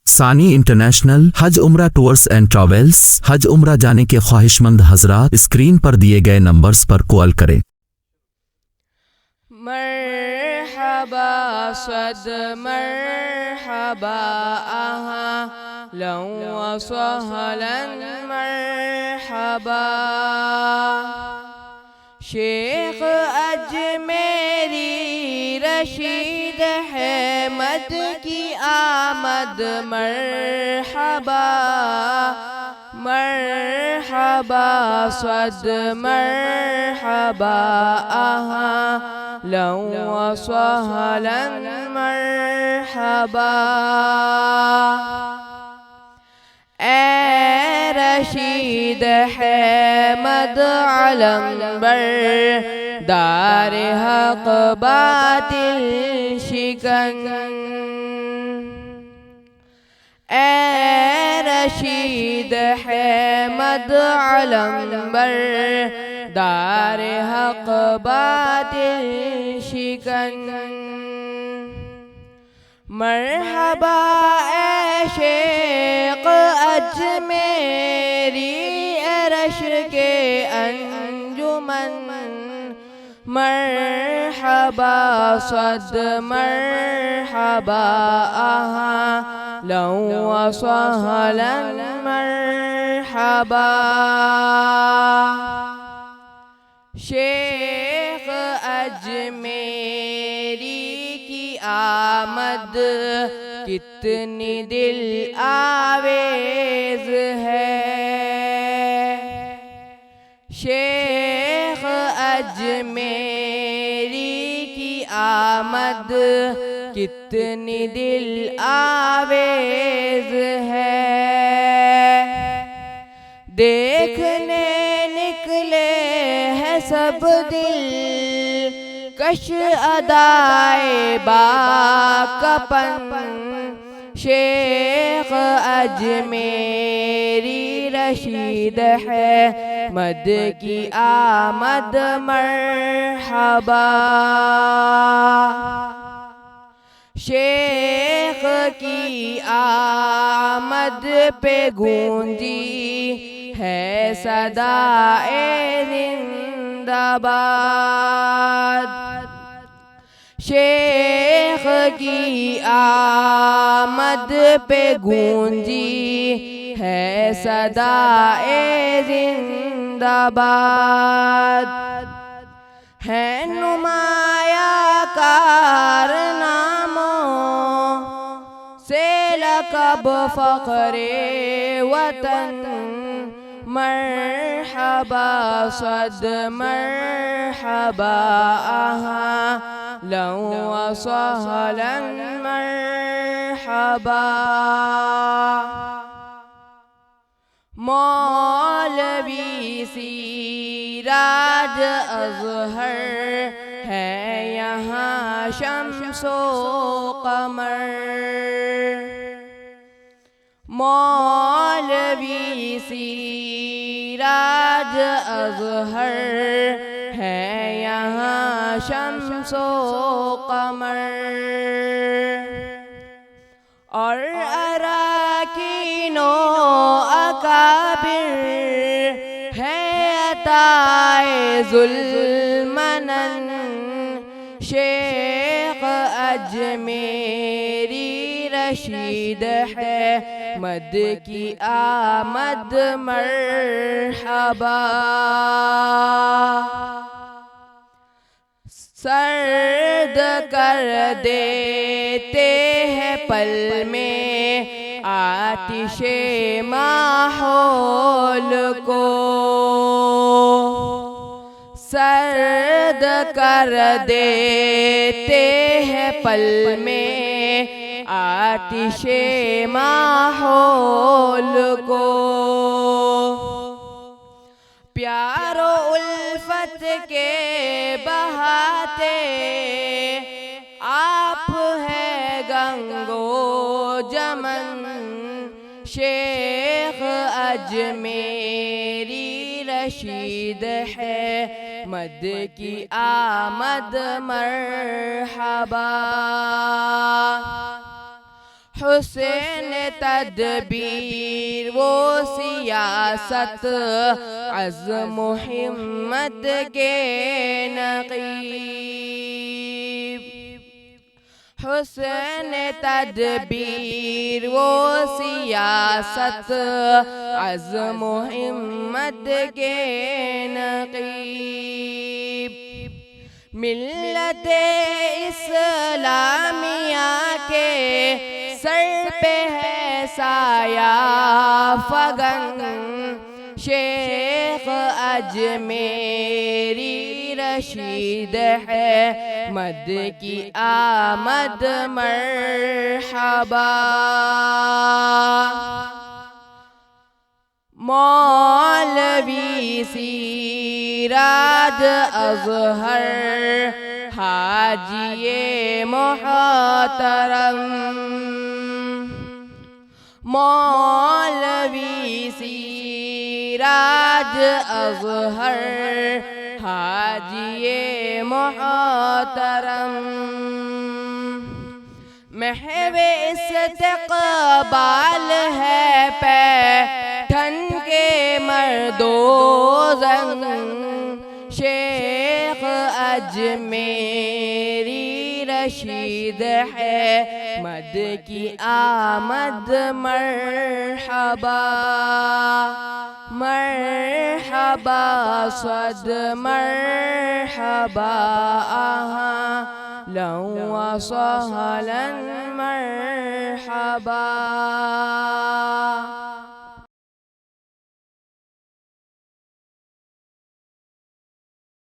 ثانی انٹرنیشنل حج عمرہ tours and travels حج عمرہ جانے کے خواہشمند حضرات اسکرین پر دیے گئے نمبرز پر کال کریں۔ مرحبا صد مرحبا اہلا و سہلا مرحبا شیخ اجمیری رشید احمد کی آمد مرحبا مرحبا صد مرحبا اہلا و سہلا مرحبا اے رشید احمد علم بر دار حق باطل شکن اے رشید احمد علم بر دار حق باطل شکن مرحبا اے شیخ اجمیری عرش کے انجمن مرحبا صد مرحبا اہلا و سہلا مرحبا شیخ اجمیری کی آمد کتنی دل آویز ہے شیخ اجمیری کی آمد کتنی دل آویز ہے دیکھنے نکلے ہیں سب دل کش ادائے باکپن شیخ اجمیری رشید احمد کی آمد مرحبا شیخ کی آمد پہ گونجی ہے صدائے زندہ باد شیخ کی آمد پہ گونجی ہے صدائے زندہ باد ہے نمایاں کارناموں سے لقب فخر وطن مرحبا صد مرحبا اہلا و سہلا مرحبا مولوی سراج اظہر ہے یہاں شمس و قمر مولوی سراج اظہر ہے یہاں شمس و قمر اور اراکین و اکابر ہے عطائے ذوالمنن شیخ اجمیری رشید احمد کی آمد مرحبا سرد کر دیتے ہیں پل میں آتش ماحول کو سرد کر دیتے ہیں پل میں آتش ماحول کو پیار و الفت کے بہاتے آپ ہے گنگو جمن شیخ اجمیری رشید ہے مد کی آمد مرحبا حسین تدبیر وہ سیاست عزم و ہمت کے نقیب حسین تدبیر وہ سیاست عزم و ہمت کے نقیب ملت اسلامیہ کے سر پہ ہے سایہ فگن شیخ اجمیری رشید ہے مد کی آمد مرحبا مولوی سیراج اظہر حاجی محترم مولوی سیراج اظہر حاجی محترم محو استقبال ہے پیٹھن کے مردوزن شیخ اجمیری رشید ہے مد کی آمد مرحبا مرحبا صد مرحبا اہلا و سہلا مرحبا